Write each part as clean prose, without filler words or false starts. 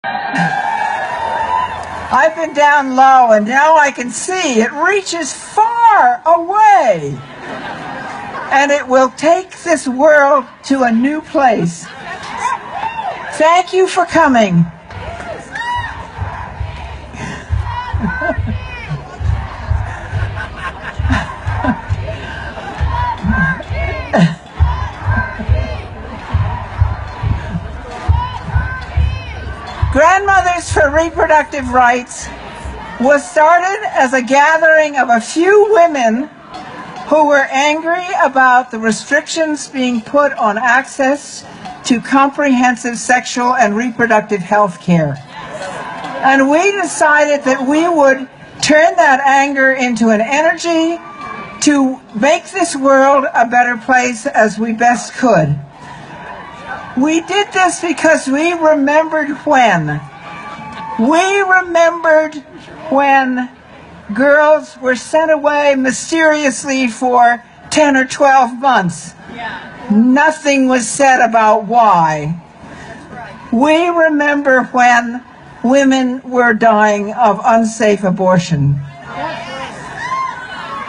I've been down low and now I can see it reaches far away. And it will take this world to a new place. Thank you for coming. Grandmothers for Reproductive Rights was started as a gathering of a few women who were angry about the restrictions being put on access to comprehensive sexual and reproductive health care. And we decided that we would turn that anger into an energy to make this world a better place as we best could. We did this because we remembered when. We remembered when girls were sent away mysteriously for 10 or 12 months. Nothing was said about why. We remember when women were dying of unsafe abortion.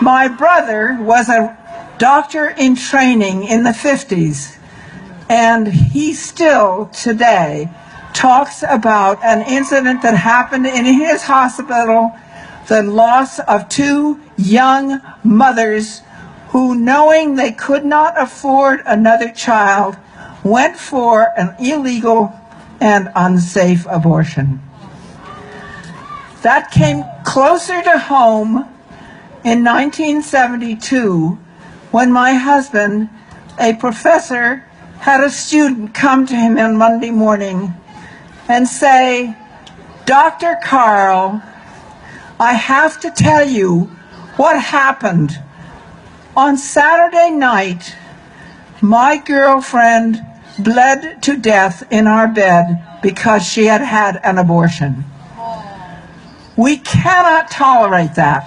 My brother was a doctor in training in the 50s. And he still today talks about an incident that happened in his hospital, the loss of 2 young mothers who, knowing they could not afford another child, went for an illegal and unsafe abortion. That came closer to home in 1972 when my husband, a professor, had a student come to him on Monday morning and say, "Dr. Kahrl, I have to tell you what happened. On Saturday night, my girlfriend bled to death in our bed because she had had an abortion. We cannot tolerate that.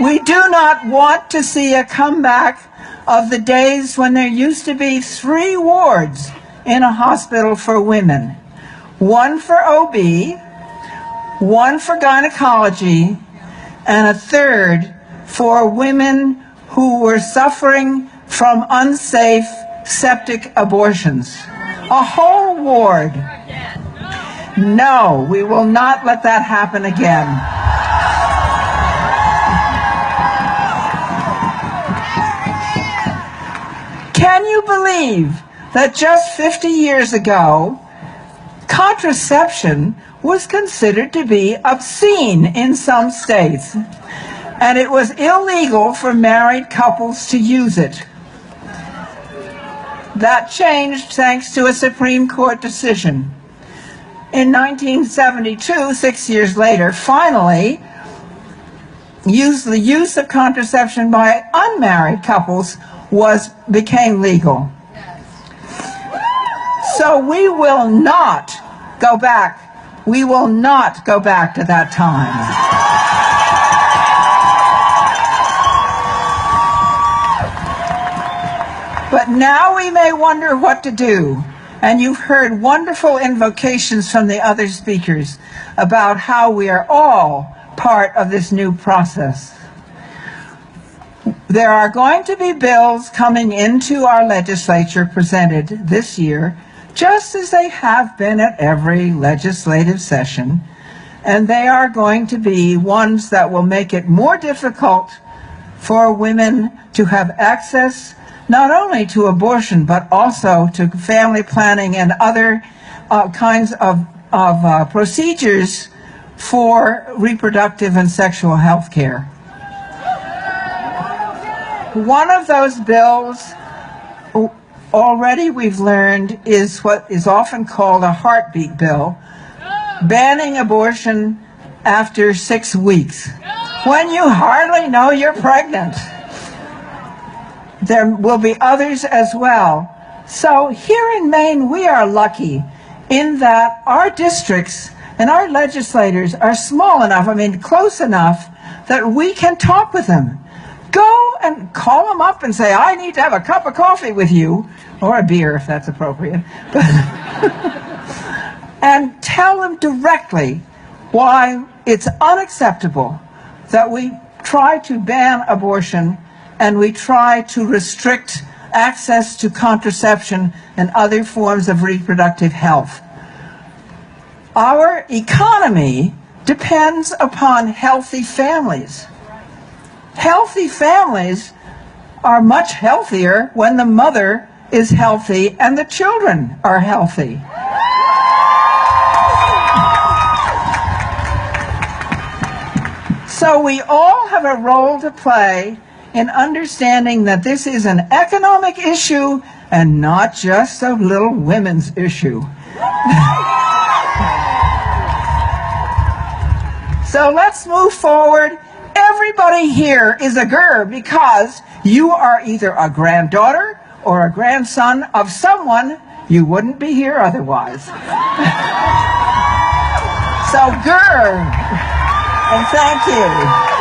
We do not want to see a comeback of the days when there used to be 3 wards in a hospital for women. 1 for OB, 1 for gynecology, and a 3rd for women who were suffering from unsafe septic abortions. A whole ward. No, we will not let that happen again. Can you believe that just 50 years ago, contraception was considered to be obscene in some states, and it was illegal for married couples to use it? That changed thanks to a Supreme Court decision. In 1972, 6 years later, finally, the use of contraception by unmarried couples became legal. So we will not go back. We will not go back to that time. But now we may wonder what to do. And you've heard wonderful invocations from the other speakers about how we are all part of this new process. There are going to be bills coming into our legislature presented this year, just as they have been at every legislative session, and they are going to be ones that will make it more difficult for women to have access not only to abortion but also to family planning and other kinds of procedures for reproductive and sexual health care. One of those bills already we've learned is what is often called a heartbeat bill, banning abortion after 6 weeks, when you hardly know you're pregnant. There will be others as well. So here in Maine, we are lucky in that our districts and our legislators are small enough, close enough, that we can talk with them. go and call them up and say, I need to have a cup of coffee with you, or a beer if that's appropriate, and tell them directly why it's unacceptable that we try to ban abortion and we try to restrict access to contraception and other forms of reproductive health. Our economy depends upon healthy families. Healthy families are much healthier when the mother is healthy and the children are healthy. So we all have a role to play in understanding that this is an economic issue and not just a little women's issue. So let's move forward. Everybody here is a GRR because you are either a granddaughter or a grandson of someone. You wouldn't be here otherwise. So GRR, and thank you.